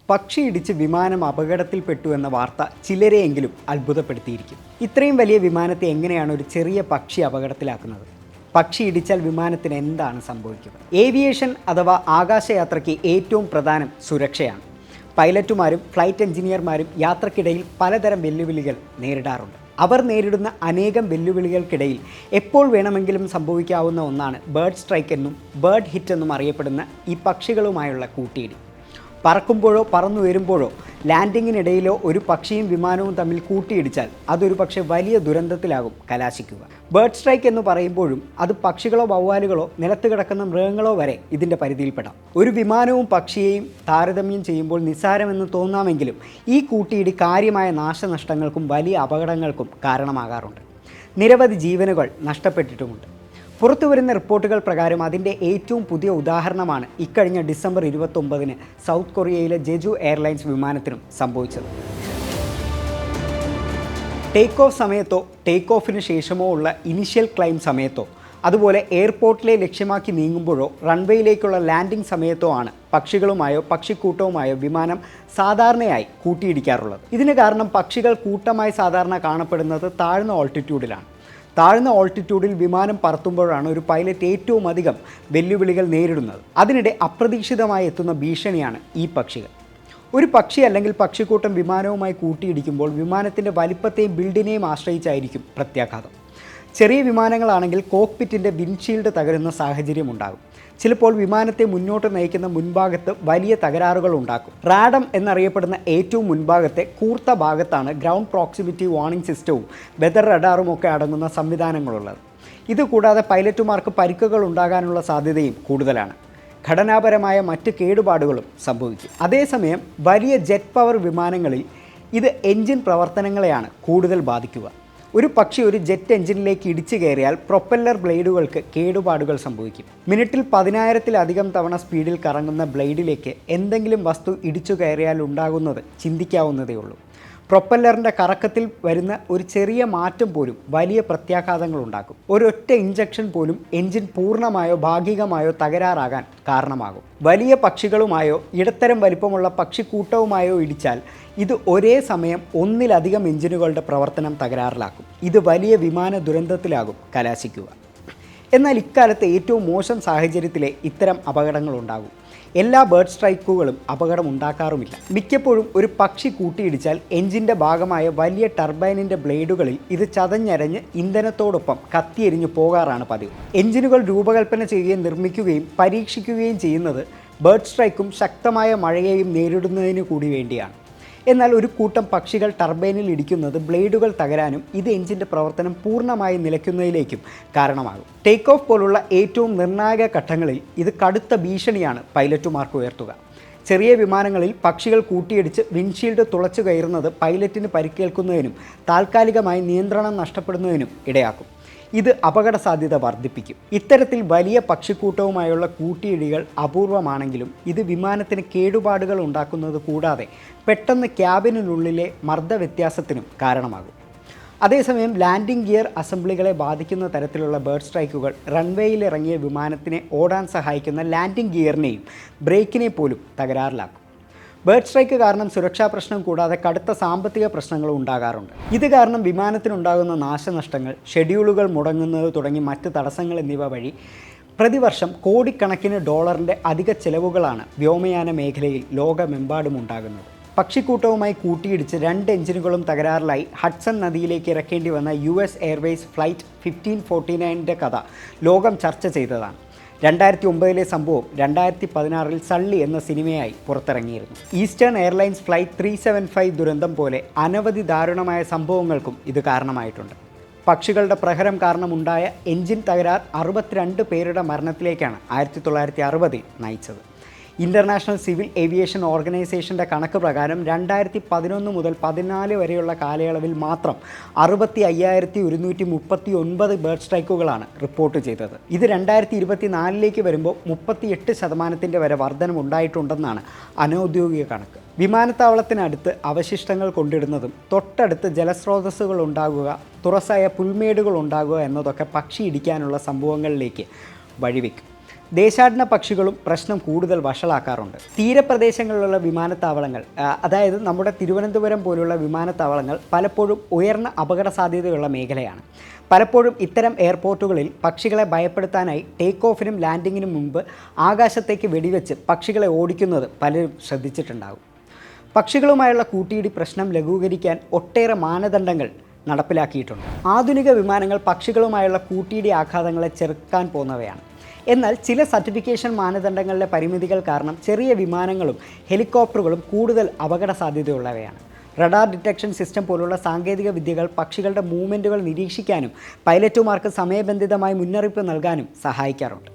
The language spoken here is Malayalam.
പക്ഷിയിടിച്ച് വിമാനം അപകടത്തിൽപ്പെട്ടു എന്ന വാർത്ത ചിലരെയെങ്കിലും അത്ഭുതപ്പെടുത്തിയിരിക്കും. ഇത്രയും വലിയ വിമാനത്തെ എങ്ങനെയാണ് ഒരു ചെറിയ പക്ഷി അപകടത്തിലാക്കുന്നത്? പക്ഷി ഇടിച്ചാൽ വിമാനത്തിന് എന്താണ് സംഭവിക്കുക? ഏവിയേഷൻ അഥവാ ആകാശയാത്രയ്ക്ക് ഏറ്റവും പ്രധാനം സുരക്ഷയാണ്. പൈലറ്റുമാരും ഫ്ലൈറ്റ് എഞ്ചിനീയർമാരും യാത്രക്കിടയിൽ പലതരം വെല്ലുവിളികൾ നേരിടാറുണ്ട്. അവർ നേരിടുന്ന അനേകം വെല്ലുവിളികൾക്കിടയിൽ എപ്പോൾ വേണമെങ്കിലും സംഭവിക്കാവുന്ന ഒന്നാണ് ബേർഡ് സ്ട്രൈക്ക് എന്നും ബേർഡ് ഹിറ്റ് എന്നും അറിയപ്പെടുന്ന ഈ പക്ഷികളുമായുള്ള കൂട്ടിയിടി. പറക്കുമ്പോഴോ പറന്നുയരുമ്പോഴോ ലാൻഡിങ്ങിനിടയിലോ ഒരു പക്ഷിയും വിമാനവും തമ്മിൽ കൂട്ടിയിടിച്ചാൽ അതൊരു പക്ഷേ വലിയ ദുരന്തത്തിലാകും കലാശിക്കുക. ബേർഡ് സ്ട്രൈക്ക് എന്ന് പറയുമ്പോഴും അത് പക്ഷികളോ വവ്വാലുകളോ നിലത്ത് കിടക്കുന്ന മൃഗങ്ങളോ വരെ ഇതിൻ്റെ പരിധിയിൽപ്പെടാം. ഒരു വിമാനവും പക്ഷിയെയും താരതമ്യം ചെയ്യുമ്പോൾ നിസ്സാരമെന്ന് തോന്നാമെങ്കിലും ഈ കൂട്ടിയിടി കാര്യമായ നാശനഷ്ടങ്ങൾക്കും വലിയ അപകടങ്ങൾക്കും കാരണമാകാറുണ്ട്. നിരവധി ജീവനുകൾ നഷ്ടപ്പെട്ടിട്ടുമുണ്ട്. പുറത്തുവരുന്ന റിപ്പോർട്ടുകൾ പ്രകാരം അതിൻ്റെ ഏറ്റവും പുതിയ ഉദാഹരണമാണ് ഇക്കഴിഞ്ഞ ഡിസംബർ 29-ന് സൗത്ത് കൊറിയയിലെ ജെജു എയർലൈൻസ് വിമാനത്തിനും സംഭവിച്ചത്. ടേക്ക് ഓഫ് സമയത്തോ ടേക്ക് ഓഫിന് ശേഷമോ ഉള്ള ഇനിഷ്യൽ ക്ലൈം സമയത്തോ അതുപോലെ എയർപോർട്ടിലെ ലക്ഷ്യമാക്കി നീങ്ങുമ്പോഴോ റൺവേയിലേക്കുള്ള ലാൻഡിംഗ് സമയത്തോ ആണ് പക്ഷികളുമായോ പക്ഷിക്കൂട്ടവുമായോ വിമാനം സാധാരണയായി കൂട്ടിയിടിക്കാറുള്ളത്. ഇതിന് കാരണം പക്ഷികൾ കൂട്ടമായി സാധാരണ കാണപ്പെടുന്നത് താഴ്ന്ന ഓൾട്ടിറ്റ്യൂഡിലാണ്. താഴ്ന്ന ഓൾട്ടിറ്റ്യൂഡിൽ വിമാനം പറത്തുമ്പോഴാണ് ഒരു പൈലറ്റ് ഏറ്റവും അധികം വെല്ലുവിളികൾ നേരിടുന്നത്. അതിനിടെ അപ്രതീക്ഷിതമായി എത്തുന്ന ഭീഷണിയാണ് ഈ പക്ഷികൾ. ഒരു പക്ഷി അല്ലെങ്കിൽ പക്ഷിക്കൂട്ടം വിമാനവുമായി കൂട്ടിയിടിക്കുമ്പോൾ വിമാനത്തിൻ്റെ വലിപ്പത്തെയും ബിൽഡിനെയും ആശ്രയിച്ചായിരിക്കും പ്രത്യാഘാതം. ചെറിയ വിമാനങ്ങളാണെങ്കിൽ കോക്പിറ്റിൻ്റെ വിൻഷീൽഡ് തകരുന്ന സാഹചര്യം ഉണ്ടാകും. ചിലപ്പോൾ വിമാനത്തെ മുന്നോട്ട് നയിക്കുന്ന മുൻഭാഗത്ത് വലിയ തകരാറുകൾ ഉണ്ടാക്കും. റാഡം എന്നറിയപ്പെടുന്ന ഏറ്റവും മുൻഭാഗത്തെ കൂർത്ത ഭാഗത്താണ് ഗ്രൗണ്ട് പ്രോക്സിമിറ്റി വാർണിംഗ് സിസ്റ്റവും വെതർ റഡാറും ഒക്കെ അടങ്ങുന്ന സംവിധാനങ്ങളുള്ളത്. ഇതുകൂടാതെ പൈലറ്റുമാർക്ക് പരിക്കുകൾ ഉണ്ടാകാനുള്ള സാധ്യതയും കൂടുതലാണ്. ഘടനാപരമായ മറ്റ് കേടുപാടുകളും സംഭവിക്കും. അതേസമയം വലിയ ജെറ്റ് പവർ വിമാനങ്ങളിൽ ഇത് എൻജിൻ പ്രവർത്തനങ്ങളെയാണ് കൂടുതൽ ബാധിക്കുക. ഒരു പക്ഷി ഒരു ജെറ്റ് എഞ്ചിനിലേക്ക് ഇടിച്ചു കയറിയാൽ പ്രൊപ്പല്ലർ ബ്ലേഡുകൾക്ക് കേടുപാടുകൾ സംഭവിക്കും. മിനിറ്റിൽ 10,000-ലധികം തവണ സ്പീഡിൽ കറങ്ങുന്ന ബ്ലേഡിലേക്ക് എന്തെങ്കിലും വസ്തു ഇടിച്ചു കയറിയാൽ ഉണ്ടാകുന്നത് ചിന്തിക്കാവുന്നതേ ഉള്ളൂ. പ്രൊപ്പല്ലറിൻ്റെ കറക്കത്തിൽ വരുന്ന ഒരു ചെറിയ മാറ്റം പോലും വലിയ പ്രത്യാഘാതങ്ങൾ ഉണ്ടാക്കും. ഒരൊറ്റ ഇഞ്ചക്ഷൻ പോലും എഞ്ചിൻ പൂർണ്ണമായോ ഭാഗികമായോ തകരാറാകാൻ കാരണമാകും. വലിയ പക്ഷികളുമായോ ഇടത്തരം വലിപ്പമുള്ള പക്ഷിക്കൂട്ടവുമായോ ഇടിച്ചാൽ ഇത് ഒരേ സമയം ഒന്നിലധികം എഞ്ചിനുകളുടെ പ്രവർത്തനം തകരാറിലാക്കും. ഇത് വലിയ വിമാന ദുരന്തത്തിലാകും കലാശിക്കുക. എന്നാൽ ഇക്കാലത്തെ ഏറ്റവും മോശം സാഹചര്യത്തിലെ ഇത്തരം അപകടങ്ങളുണ്ടാകും. എല്ലാ ബേർഡ് സ്ട്രൈക്കുകളും അപകടം ഉണ്ടാക്കാറുമില്ല. മിക്കപ്പോഴും ഒരു പക്ഷി കൂട്ടിയിടിച്ചാൽ എഞ്ചിൻ്റെ ഭാഗമായ വലിയ ടർബൈനിൻ്റെ ബ്ലേഡുകളിൽ ഇത് ചതഞ്ഞരഞ്ഞ് ഇന്ധനത്തോടൊപ്പം കത്തിയെരിഞ്ഞു പോകാറാണ് പതിവ്. എഞ്ചിനുകൾ രൂപകൽപ്പന ചെയ്യുകയും നിർമ്മിക്കുകയും പരീക്ഷിക്കുകയും ചെയ്യുന്നത് ബേർഡ് സ്ട്രൈക്കും ശക്തമായ മഴയെയും നേരിടുന്നതിന് കൂടി വേണ്ടിയാണ്. എന്നാൽ ഒരു കൂട്ടം പക്ഷികൾ ടർബൈനിൽ ഇടിക്കുന്നത് ബ്ലേഡുകൾ തകരാനും ഇത് എഞ്ചിൻ്റെ പ്രവർത്തനം പൂർണ്ണമായി നിലയ്ക്കുന്നതിലേക്കും കാരണമാകും. ടേക്ക് ഓഫ് പോലുള്ള ഏറ്റവും നിർണായക ഘട്ടങ്ങളിൽ ഇത് കടുത്ത ഭീഷണിയാണ് പൈലറ്റുമാർക്ക് ഉയർത്തുക. ചെറിയ വിമാനങ്ങളിൽ പക്ഷികൾ കൂട്ടിയിടിച്ച് വിൻഷീൽഡ് തുളച്ചു കയറുന്നത് പൈലറ്റിന് പരിക്കേൽക്കുന്നതിനും താൽക്കാലികമായി നിയന്ത്രണം നഷ്ടപ്പെടുന്നതിനും ഇടയാക്കും. ഇത് അപകട സാധ്യത വർദ്ധിപ്പിക്കും. ഇത്തരത്തിൽ വലിയ പക്ഷിക്കൂട്ടവുമായുള്ള കൂട്ടിയിടികൾ അപൂർവമാണെങ്കിലും ഇത് വിമാനത്തിന് കേടുപാടുകൾ ഉണ്ടാക്കുന്നത് കൂടാതെ പെട്ടെന്ന് ക്യാബിനുള്ളിലെ മർദ്ദ വ്യത്യാസത്തിനും കാരണമാകും. അതേസമയം ലാൻഡിംഗ് ഗിയർ അസംബ്ലികളെ ബാധിക്കുന്ന തരത്തിലുള്ള ബേർഡ് സ്ട്രൈക്കുകൾ റൺവേയിൽ ഇറങ്ങിയ വിമാനത്തിനെ ഓടാൻ സഹായിക്കുന്ന ലാൻഡിംഗ് ഗിയറിനെയും ബ്രേക്കിനെ പോലും തകരാറിലാക്കും. ബേർഡ് സ്ട്രൈക്ക് കാരണം സുരക്ഷാ പ്രശ്നം കൂടാതെ കടുത്ത സാമ്പത്തിക പ്രശ്നങ്ങളും ഉണ്ടാകാറുണ്ട്. ഇത് കാരണം വിമാനത്തിനുണ്ടാകുന്ന നാശനഷ്ടങ്ങൾ, ഷെഡ്യൂളുകൾ മുടങ്ങുന്നത് തുടങ്ങി മറ്റ് തടസ്സങ്ങൾ എന്നിവ വഴി പ്രതിവർഷം കോടിക്കണക്കിന് ഡോളറിൻ്റെ അധിക ചെലവുകളാണ് വ്യോമയാന മേഖലയിൽ ലോകമെമ്പാടും ഉണ്ടാകുന്നത്. പക്ഷിക്കൂട്ടവുമായി കൂട്ടിയിടിച്ച് 2 എഞ്ചിനുകളും തകരാറിലായി ഹഡ്സൺ നദിയിലേക്ക് ഇറക്കേണ്ടി വന്ന US എയർവേസ് ഫ്ലൈറ്റ് 1549 കഥ ലോകം ചർച്ച ചെയ്തതാണ്. 2009-ലെ സംഭവം 2016-ൽ സള്ളി എന്ന സിനിമയായി പുറത്തിറങ്ങിയിരുന്നു. ഈസ്റ്റേൺ എയർലൈൻസ് ഫ്ലൈറ്റ് 375 ദുരന്തം പോലെ അനവധി ദാരുണമായ സംഭവങ്ങൾക്കും ഇത് കാരണമായിട്ടുണ്ട്. പക്ഷികളുടെ പ്രഹരം കാരണമുണ്ടായ എഞ്ചിൻ തകരാർ 62 പേരുടെ മരണത്തിലേക്കാണ് 1960-ൽ നയിച്ചത്. ഇൻ്റർനാഷണൽ സിവിൽ ഏവിയേഷൻ ഓർഗനൈസേഷൻ്റെ കണക്ക് പ്രകാരം 2011 മുതൽ 14 വരെയുള്ള കാലയളവിൽ മാത്രം 65,139 ബേർഡ് സ്ട്രൈക്കുകളാണ് റിപ്പോർട്ട് ചെയ്തത്. ഇത് 2024-ലേക്ക് വരുമ്പോൾ 38% വരെ വർധനമുണ്ടായിട്ടുണ്ടെന്നാണ് അനൗദ്യോഗിക കണക്ക്. വിമാനത്താവളത്തിനടുത്ത് അവശിഷ്ടങ്ങൾ കൊണ്ടിടുന്നതും തൊട്ടടുത്ത് ജലസ്രോതസ്സുകൾ ഉണ്ടാകുക, തുറസായ പുൽമേടുകൾ ഉണ്ടാകുക എന്നതൊക്കെ പക്ഷി ഇടിക്കാനുള്ള സംഭവങ്ങളിലേക്ക് വഴിവെക്കും. ദേശാടന പക്ഷികളും പ്രശ്നം കൂടുതൽ വഷളാക്കാറുണ്ട്. തീരപ്രദേശങ്ങളിലുള്ള വിമാനത്താവളങ്ങൾ, അതായത് നമ്മുടെ തിരുവനന്തപുരം പോലുള്ള വിമാനത്താവളങ്ങൾ പലപ്പോഴും ഉയർന്ന അപകട സാധ്യതയുള്ള മേഖലയാണ്. പലപ്പോഴും ഇത്തരം എയർപോർട്ടുകളിൽ പക്ഷികളെ ഭയപ്പെടുത്താനായി ടേക്ക് ഓഫിനും ലാൻഡിങ്ങിനും മുമ്പ് ആകാശത്തേക്ക് വെടിവെച്ച് പക്ഷികളെ ഓടിക്കുന്നത് പലരും ശ്രദ്ധിച്ചിട്ടുണ്ടാകും. പക്ഷികളുമായുള്ള കൂട്ടിയിടി പ്രശ്നം ലഘൂകരിക്കാൻ ഒട്ടേറെ മാനദണ്ഡങ്ങൾ നടപ്പിലാക്കിയിട്ടുണ്ട്. ആധുനിക വിമാനങ്ങൾ പക്ഷികളുമായുള്ള കൂട്ടിയിടി ആഘാതങ്ങളെ ചെറുക്കാൻ പോകുന്നവയാണ്. എന്നാൽ ചില സർട്ടിഫിക്കേഷൻ മാനദണ്ഡങ്ങളിലെ പരിമിതികൾ കാരണം ചെറിയ വിമാനങ്ങളും ഹെലികോപ്റ്ററുകളും കൂടുതൽ അപകട സാധ്യതയുള്ളവയാണ്. റഡാർ ഡിറ്റക്ഷൻ സിസ്റ്റം പോലുള്ള സാങ്കേതിക വിദ്യകൾ പക്ഷികളുടെ മൂവ്മെൻറ്റുകൾ നിരീക്ഷിക്കാനും പൈലറ്റുമാർക്ക് സമയബന്ധിതമായി മുന്നറിയിപ്പ് നൽകാനും സഹായിക്കാറുണ്ട്.